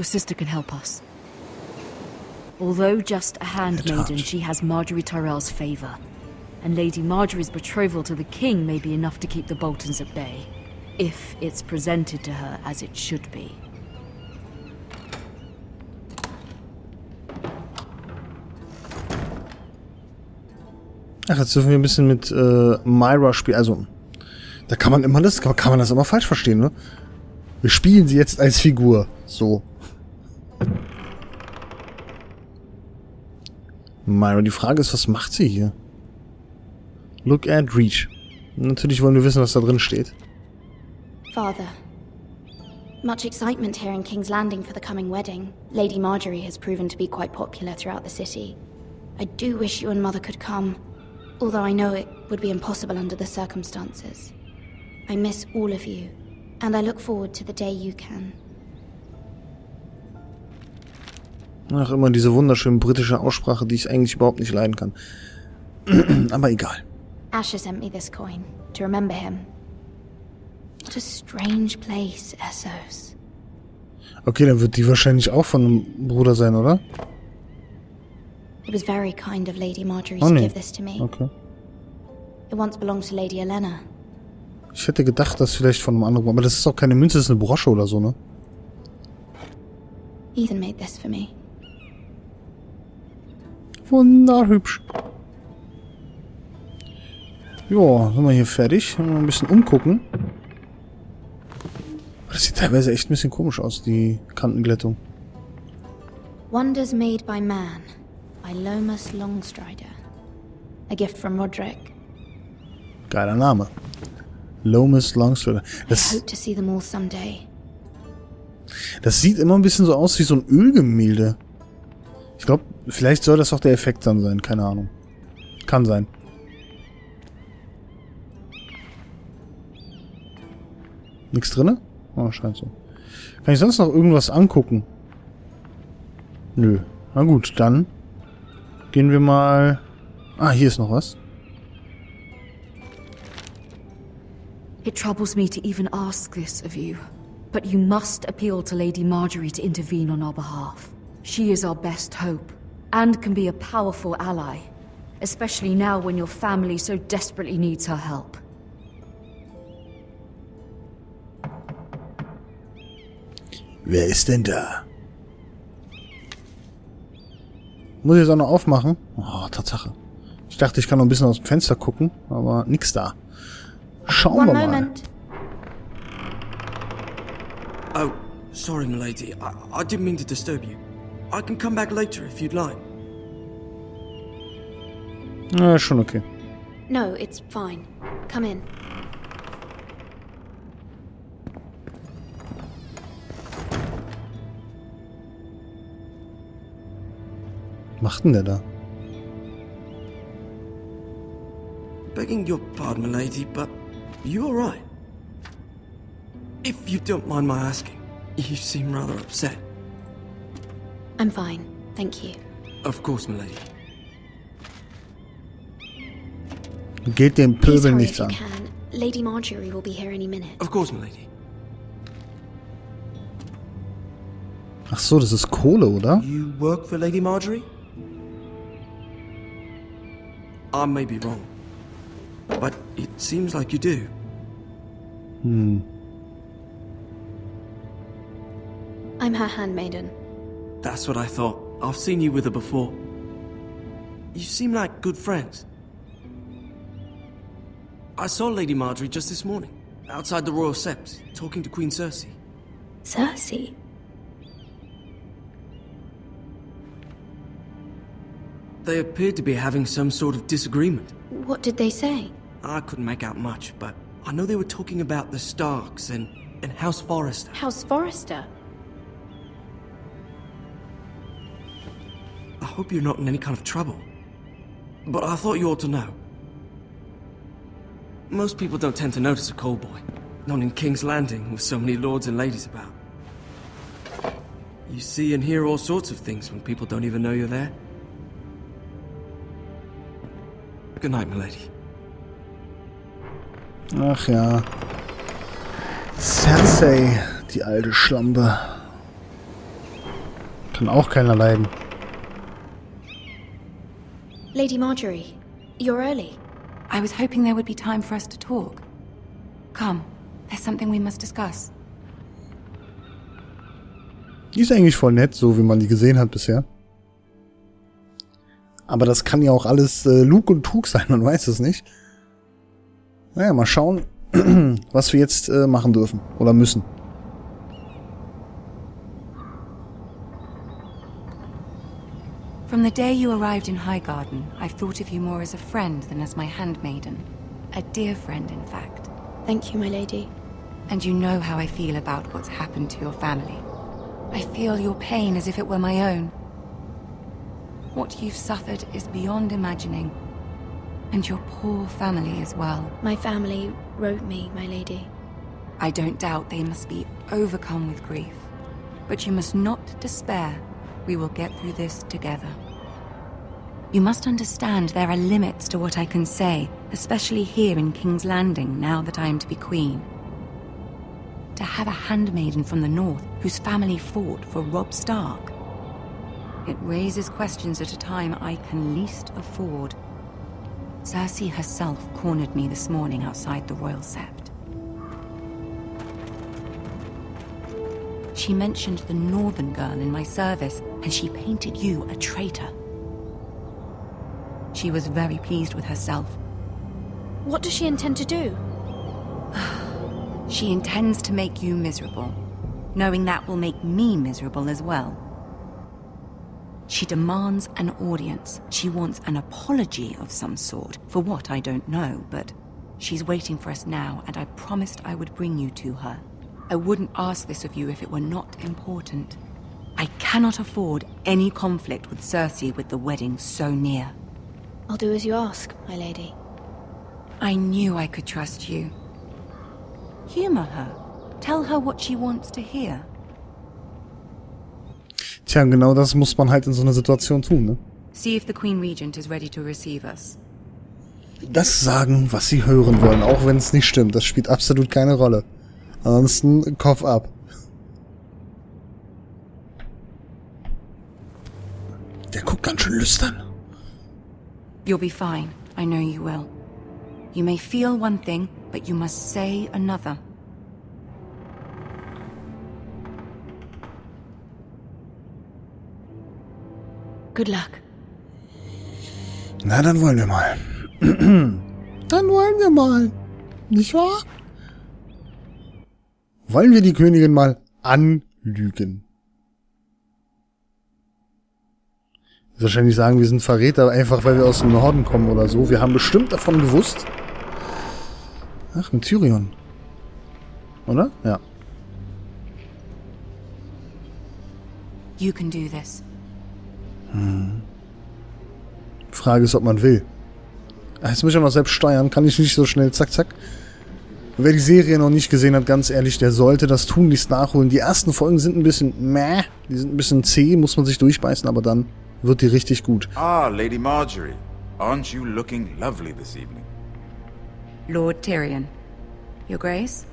Your sister can help us. Although just a handmaiden, she has Marjorie Tyrell's favor. And Lady Marjorie's betrothal to the king may be enough to keep the Boltons at bay. If it's presented to her as it should be. Ach, jetzt dürfen wir ein bisschen mit Myra spielen. Also, da kann man immer kann man das immer falsch verstehen, ne? Wir spielen sie jetzt als Figur. So. Myra, die Frage ist, was macht sie hier? Look at Reach. Natürlich wollen wir wissen, was da drin steht. Father. Much excitement here in King's Landing for the coming wedding. Lady Marjorie has proven to be quite popular throughout the city. I do wish you and Mother could come, although I know it would be impossible under the circumstances. I miss all of you, and I look forward to the day you can. Ach, immer diese wunderschöne britische Aussprache, die ich eigentlich überhaupt nicht leiden kann. Aber egal. Asher sent me this coin, to remember him. What a strange place, Essos. Okay, dann wird die wahrscheinlich auch von einem Bruder sein, oder? It was very kind of Lady Marjorie to give this to me. Okay. It once belonged to Lady Elena. Ich hätte gedacht, dass vielleicht von einem anderen... Aber das ist auch keine Münze, das ist eine Brosche oder so, ne? Ethan made this for me. Wunderhübsch. Ja, sind wir hier fertig. Mal ein bisschen umgucken. Das sieht teilweise echt ein bisschen komisch aus, die Kantenglättung. Wonders made by man, by Lomas Longstrider. A gift from Roderick. Geiler Name. Lomas Longstrider. I hope to see them all someday. Das sieht immer ein bisschen so aus wie so ein Ölgemälde. Ich glaube, vielleicht soll das auch der Effekt dann sein. Keine Ahnung. Kann sein. Nichts drinne? Oh, scheint so. Kann ich sonst noch irgendwas angucken? Nö. Na gut, dann gehen wir mal... Ah, hier ist noch was. It troubles me to even ask this of you, but you must appeal to Lady Marjorie to intervene on our behalf. She is our best hope, and can be a powerful ally, especially now when your family so desperately needs her help. Wer ist denn da? Muss ich jetzt auch noch aufmachen? Oh, Tatsache. Ich dachte, ich kann noch ein bisschen aus dem Fenster gucken, aber nix da. Schauen wir mal. Oh, sorry, milady. I didn't mean to disturb you. I can come back later if you'd like. Ja, schon okay. No, it's fine. Come in. Was macht denn der da? Begging your pardon, milady, but you all right? If you don't mind my asking, you seem rather upset. I'm fine, thank you. Of course, milady. Geht dem Please Pöbel hurry nichts if you an. can. Lady Marjorie will be here any minute. Of course, milady. Ach so, das ist Kohle, oder? You work for Lady Marjorie? I may be wrong, but it seems like you do. I'm her handmaiden. That's what I thought. I've seen you with her before. You seem like good friends. I saw Lady Marjorie just this morning, outside the Royal Sept, talking to Queen Cersei. Cersei? They appeared to be having some sort of disagreement. What did they say? I couldn't make out much, but I know they were talking about the Starks and House Forrester. House Forrester? I hope you're not in any kind of trouble. But I thought you ought to know. Most people don't tend to notice a call boy. Not in King's Landing with so many lords and ladies about. You see and hear all sorts of things when people don't even know you're there. Good night, milady. Ach ja. Cersei, die alte Schlampe. Kann auch keiner leiden. Lady Marjorie, you're early. I was hoping there would be time for us to talk. Come, there's something we must discuss. Die ist eigentlich voll nett, so wie man die gesehen hat bisher. Aber das kann ja auch alles Lug und Trug sein, man weiß es nicht. Naja, mal schauen, was wir jetzt machen dürfen oder müssen. From the day you arrived in Highgarden, I've thought of you more as a friend than as my handmaiden. A dear friend, in fact. Thank you, my lady. And you know how I feel about what's happened to your family. I feel your pain as if it were my own. What you've suffered is beyond imagining. And your poor family as well. My family wrote me, my lady. I don't doubt they must be overcome with grief. But you must not despair. We will get through this together. You must understand there are limits to what I can say, especially here in King's Landing, now that I am to be queen. To have a handmaiden from the north whose family fought for Robb Stark. It raises questions at a time I can least afford. Cersei herself cornered me this morning outside the Royal Sept. She mentioned the northern girl in my service, and she painted you a traitor. She was very pleased with herself. What does she intend to do? She intends to make you miserable, knowing that will make me miserable as well. She demands an audience. She wants an apology of some sort, for what I don't know, but she's waiting for us now, and I promised I would bring you to her. I wouldn't ask this of you if it were not important. I cannot afford any conflict with Cersei with the wedding so near. I'll do as you ask, my lady. I knew I could trust you. Humor her. Tell her what she wants to hear. Tja, genau das muss man halt in so einer Situation tun, ne? See if the Queen Regent is ready to receive us. Das sagen, was sie hören wollen, auch wenn es nicht stimmt. Das spielt absolut keine Rolle. Ansonsten Kopf ab. Der guckt ganz schön lüstern. You'll be fine. I know you will. You may feel one thing, but you must say another. Good luck. Na, dann wollen wir mal. Dann wollen wir mal. Nicht wahr? Wollen wir die Königin mal anlügen? Wahrscheinlich sagen, wir sind Verräter, einfach weil wir aus dem Norden kommen oder so. Wir haben bestimmt davon gewusst. Ach, mit Tyrion. Oder? Ja. You can do this. Frage ist, ob man will. Jetzt muss ich auch noch selbst steuern. Kann ich nicht so schnell zack, zack. Wer die Serie noch nicht gesehen hat, ganz ehrlich, der sollte das tunlichst nachholen. Die ersten Folgen sind ein bisschen meh. Die sind ein bisschen zäh, muss man sich durchbeißen, aber dann wird die richtig gut. Ah, Lady Marjorie. Aren't you looking lovely this evening? Lord Tyrion. Your Grace?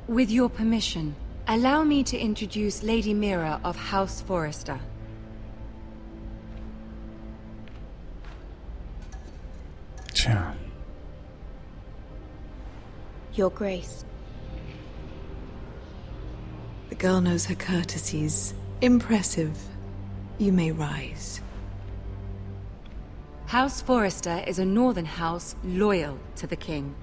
With your permission, allow me to introduce Lady Mira of House Forrester. Tja. Your Grace. The girl knows her courtesies. Impressive. You may rise. House Forrester is a northern house loyal to the king.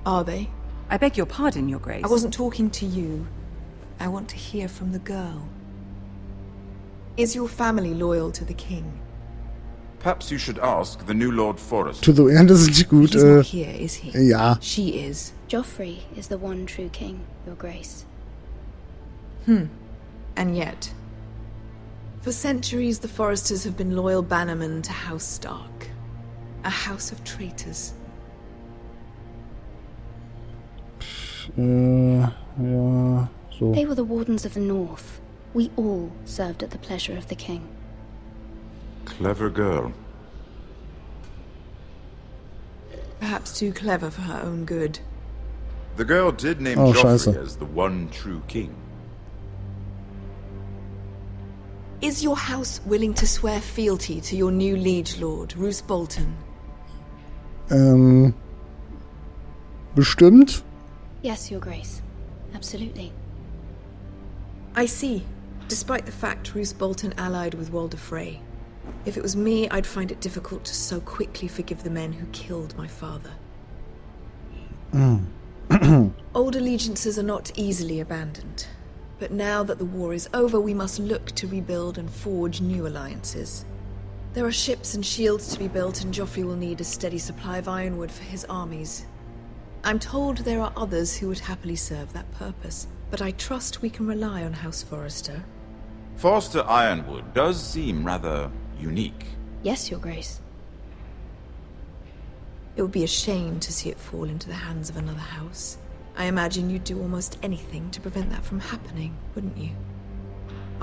Are they? I beg your pardon, Your Grace. I wasn't talking to you. I want to hear from the girl. Is your family loyal to the king? Perhaps you should ask the new Lord Forrester. Tut so, das ist nicht gut. He's not here, is he? Ja. She is. Joffrey is the one true king, Your Grace. And yet, for centuries the Forresters have been loyal bannermen to House Stark. A house of traitors. Ja, so. They were the Wardens of the North. We all served at the pleasure of the king. Clever girl. Perhaps too clever for her own good. The girl did name Oh, Joffrey scheiße. as the one true king. Is your house willing to swear fealty to your new liege lord, Roose Bolton? Bestimmt. Yes, Your Grace. Absolutely. I see. Despite the fact Roose Bolton allied with Walder Frey. If it was me, I'd find it difficult to so quickly forgive the men who killed my father. Old allegiances are not easily abandoned. But now that the war is over, we must look to rebuild and forge new alliances. There are ships and shields to be built, and Joffrey will need a steady supply of ironwood for his armies. I'm told there are others who would happily serve that purpose, but I trust we can rely on House Forrester. Forrester ironwood does seem rather unique. Yes, Your Grace. It would be a shame to see it fall into the hands of another house. I imagine you'd do almost anything to prevent that from happening, wouldn't you?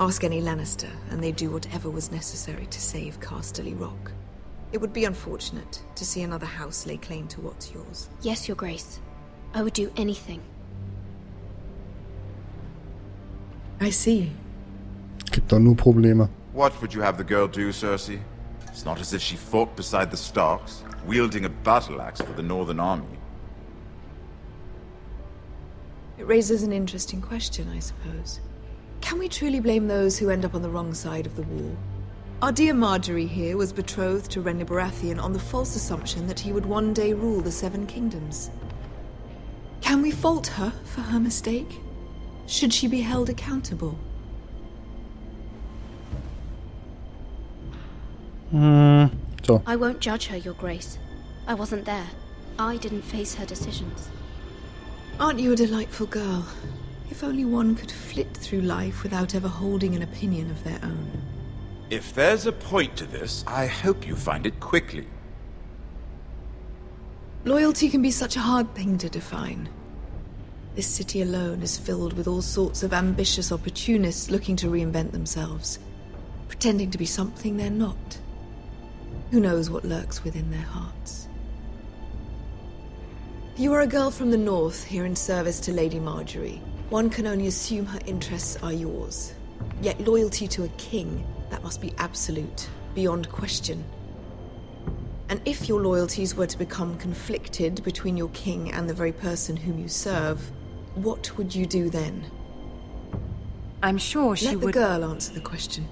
Ask any Lannister, and they'd do whatever was necessary to save Casterly Rock. It would be unfortunate to see another house lay claim to what's yours. Yes, Your Grace. I would do anything. I see. Gibt doch nur Probleme. What would you have the girl do, Cersei? It's not as if she fought beside the Starks, wielding a battle axe for the Northern Army. It raises an interesting question, I suppose. Can we truly blame those who end up on the wrong side of the war? Our dear Marjorie here was betrothed to Renly Baratheon on the false assumption that he would one day rule the Seven Kingdoms. Can we fault her for her mistake? Should she be held accountable? So. I won't judge her, Your Grace. I wasn't there. I didn't face her decisions. Aren't you a delightful girl? If only one could flit through life without ever holding an opinion of their own. If there's a point to this, I hope you find it quickly. Loyalty can be such a hard thing to define. This city alone is filled with all sorts of ambitious opportunists looking to reinvent themselves, pretending to be something they're not. Who knows what lurks within their hearts? You are a girl from the north, here in service to Lady Marjorie. One can only assume her interests are yours. Yet loyalty to a king, that must be absolute, beyond question. And if your loyalties were to become conflicted between your king and the very person whom you serve, what would you do then? I'm sure she would... Let the girl answer the question.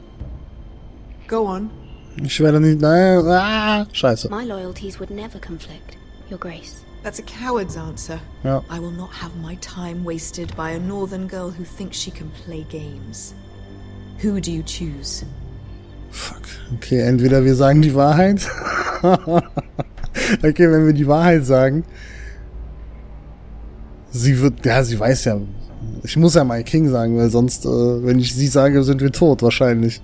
Go on. Ich werde nicht... Scheiße. My loyalties would never conflict, Your Grace. That's a coward's answer. Ja. I will not have my time wasted by a northern girl who thinks she can play games. Who do you choose? Fuck. Okay, entweder wir sagen die Wahrheit. Okay, wenn wir die Wahrheit sagen. Sie wird... Ja, sie weiß ja... Ich muss ja mal King sagen, weil sonst, wenn ich sie sage, sind wir tot, wahrscheinlich.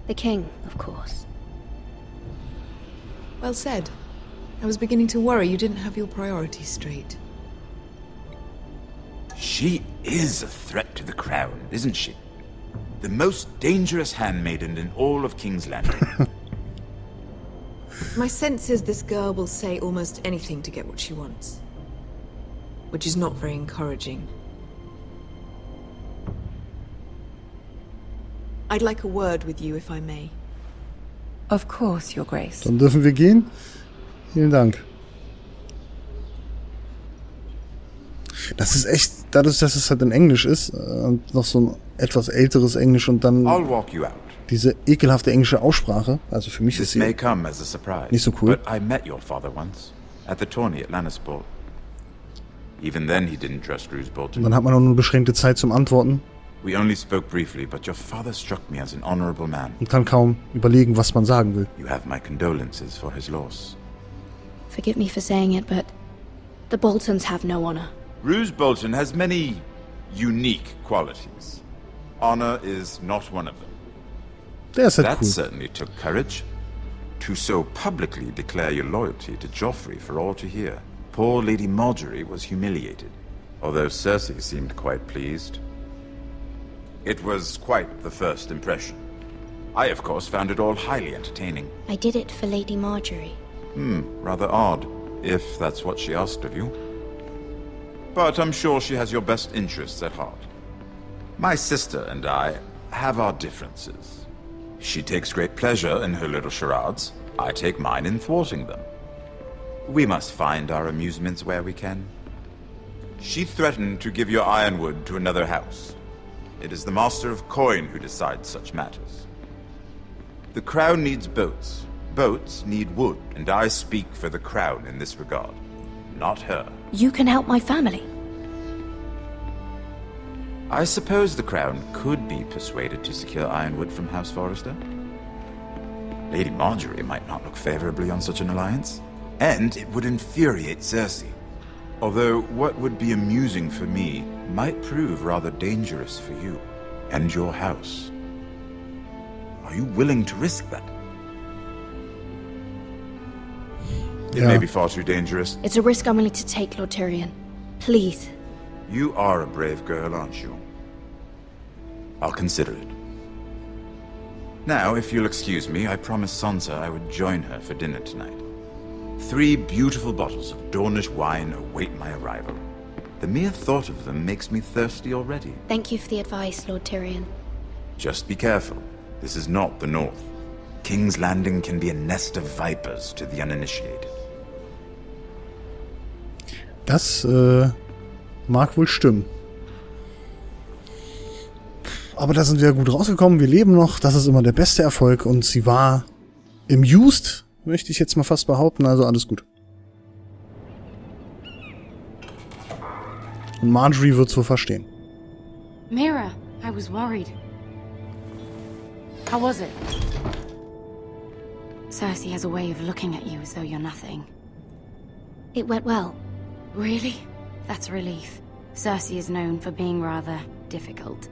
The King, of course. Well said. I was beginning to worry you didn't have your priorities straight. She is a threat to the crown, isn't she? The most dangerous handmaiden in all of King's Landing. My sense is this girl will say almost anything to get what she wants. Which is not very encouraging. I'd like a word with you, if I may. Of course, Your Grace. Dann dürfen wir gehen. Vielen Dank. Das ist echt, dadurch, dass es halt in Englisch ist, und noch so ein etwas älteres Englisch und dann diese ekelhafte englische Aussprache, also für mich ist sie nicht so cool. But I met your father once, at the tourney at Lannisport. Even then he didn't trust Roose Bolton. Und dann hat man auch nur beschränkte Zeit zum Antworten. We only spoke briefly, but your father struck me as an honorable man. Und kann kaum überlegen, was man sagen will. You have my condolences for his loss. Forgive me for saying it, but the Boltons have no honor. Roose Bolton has many unique qualities. Honor is not one of them. Der ist halt That cool. certainly took courage. To so publicly declare your loyalty to Joffrey for all to hear. Poor Lady Marjorie was humiliated, although Cersei seemed quite pleased. It was quite the first impression. I, of course, found it all highly entertaining. I did it for Lady Marjorie. Rather odd, if that's what she asked of you. But I'm sure she has your best interests at heart. My sister and I have our differences. She takes great pleasure in her little charades. I take mine in thwarting them. We must find our amusements where we can. She threatened to give your ironwood to another house. It is the Master of Coin who decides such matters. The crown needs boats. Boats need wood, and I speak for the crown in this regard, not her. You can help my family. I suppose the crown could be persuaded to secure ironwood from House Forrester. Lady Marjorie might not look favorably on such an alliance, and it would infuriate Cersei. Although what would be amusing for me might prove rather dangerous for you and your house. Are you willing to risk that? It may be far too dangerous. It's a risk I'm willing to take, Lord Tyrion. Please. You are a brave girl, aren't you? I'll consider it. Now, if you'll excuse me, I promised Sansa I would join her for dinner tonight. 3 beautiful bottles of Dornish wine await my arrival. The mere thought of them makes me thirsty already. Thank you for the advice, Lord Tyrion. Just be careful. This is not the North. King's Landing can be a nest of vipers to the uninitiated. Das mag wohl stimmen. Aber da sind wir gut rausgekommen. Wir leben noch. Das ist immer der beste Erfolg. Und sie war amused, möchte ich jetzt mal fast behaupten. Also alles gut. Und Marjorie wird's wohl verstehen. Mira, I was worried. How was it? Cersei has a way of looking at you as though you're nothing. It went well. Really? That's a relief. Cersei is known for being rather difficult.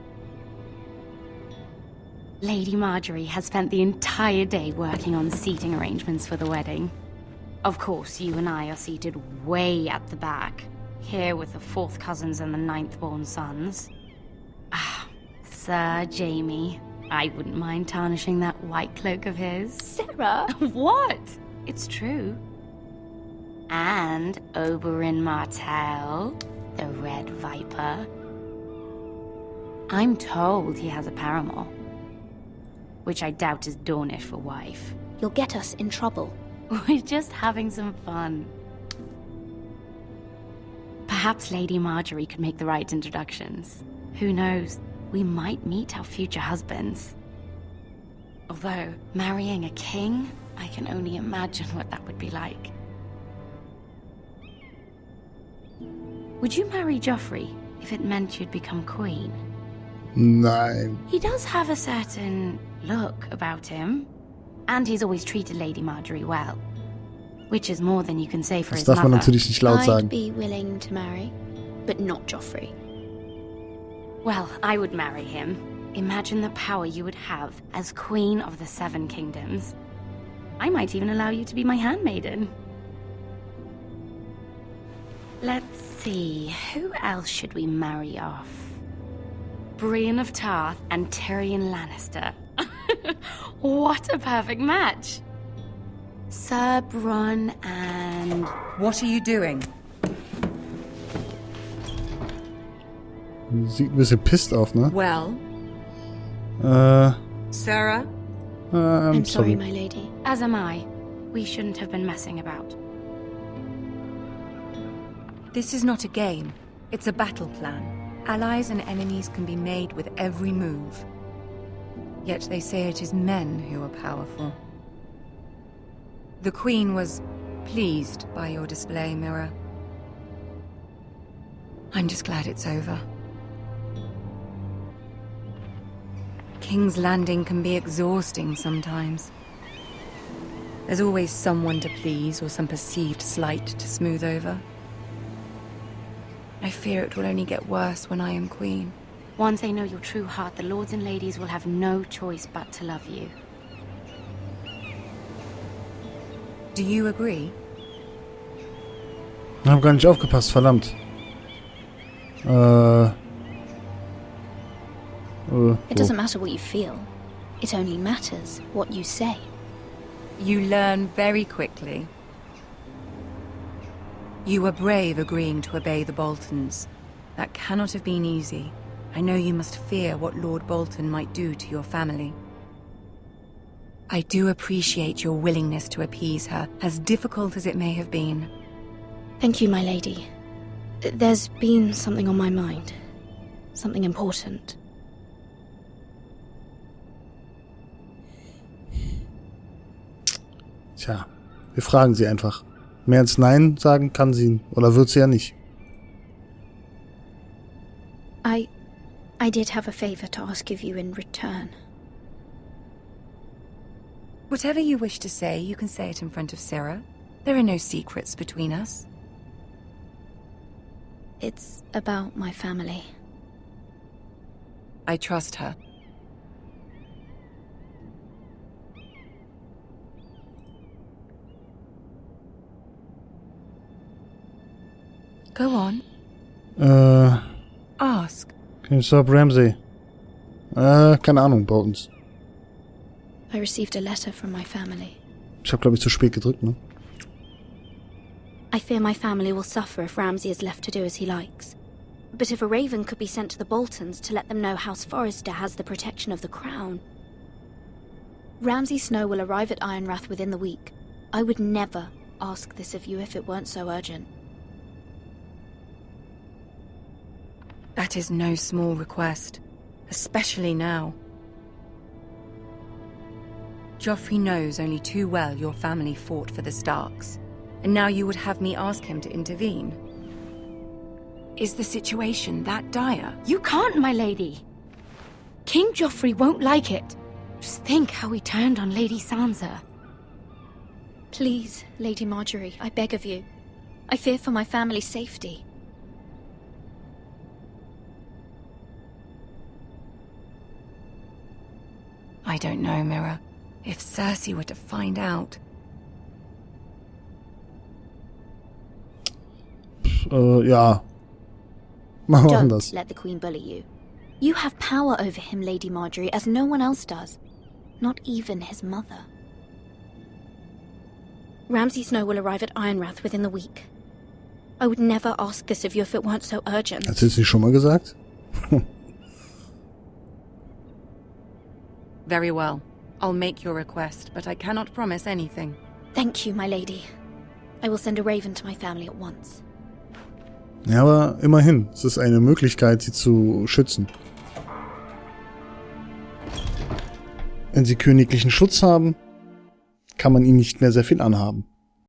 Lady Marjorie has spent the entire day working on seating arrangements for the wedding. Of course, you and I are seated way at the back, here with the 4th cousins and the 9th-born sons. Ah, Sir Jaime. I wouldn't mind tarnishing that white cloak of his. Sarah! What? It's true. And Oberyn Martell, the Red Viper. I'm told he has a paramour, which I doubt is Dornish for wife. You'll get us in trouble. We're just having some fun. Perhaps Lady Marjorie could make the right introductions. Who knows? We might meet our future husbands. Although, marrying a king, I can only imagine what that would be like. Would you marry Joffrey if it meant you'd become queen? Nein. He does have a certain look about him. And he's always treated Lady Marjorie well. Which is more than you can say for Das his darf mother. man natürlich nicht laut sagen. I'd be willing to marry, but not Joffrey. Well, I would marry him. Imagine the power you would have as Queen of the 7 Kingdoms. I might even allow you to be my handmaiden. Let's see, who else should we marry off? Brienne of Tarth and Tyrion Lannister. What a perfect match! Sir Bronn and... What are you doing? Sieht ein bisschen pisst auf, ne? Well, Sarah? I'm sorry, my lady. As am I. We shouldn't have been messing about. This is not a game. It's a battle plan. Allies and enemies can be made with every move. Yet they say it is men who are powerful. The Queen was pleased by your display, Mira. I'm just glad it's over. King's Landing can be exhausting sometimes. There's always someone to please or some perceived slight to smooth over. I fear it will only get worse when I am queen. Once they know your true heart, the lords and ladies will have no choice but to love you. Do you agree? Ich hab gar nicht aufgepasst, verdammt. It doesn't matter what you feel. It only matters what you say. You learn very quickly. You were brave agreeing to obey the Boltons. That cannot have been easy. I know you must fear what Lord Bolton might do to your family. I do appreciate your willingness to appease her, as difficult as it may have been. Thank you, my lady. There's been something on my mind. Something important. Tja, wir fragen sie einfach. Mehr als Nein sagen kann sie, oder wird sie ja nicht. I did have a favor to ask of you in return. Whatever you wish to say, you can say it in front of Sarah. There are no secrets between us. It's about my family. I trust her. Go on. Ask. Can you stop Ramsay? Keine Ahnung, Boltons. I received a letter from my family. Ich habe, glaube ich, zu spät gedrückt, ne? I fear my family will suffer if Ramsay is left to do as he likes. But if a raven could be sent to the Boltons to let them know House Forrester has the protection of the crown. Ramsay Snow will arrive at Ironrath within the week. I would never ask this of you if it weren't so urgent. That is no small request, especially now. Joffrey knows only too well your family fought for the Starks, and now you would have me ask him to intervene. Is the situation that dire? You can't, my lady. King Joffrey won't like it. Just think how he turned on Lady Sansa. Please, Lady Marjorie, I beg of you. I fear for my family's safety. I don't know, Mira. If Cersei were to find out... Ja. Machen wir anders. Don't let the Queen bully you. You have power over him, Lady Marjorie, as no one else does. Not even his mother. Ramsay Snow will arrive at Ironrath within the week. I would never ask this of you if it weren't so urgent. Hat sie es nicht schon mal gesagt? Very well. I'll make your request, but I cannot promise anything. Thank you, my lady. I will send a raven to my family at once. Ja, aber immerhin. Es ist eine Möglichkeit, sie zu schützen. Wenn sie königlichen Schutz haben, kann man ihnen nicht mehr sehr viel anhaben.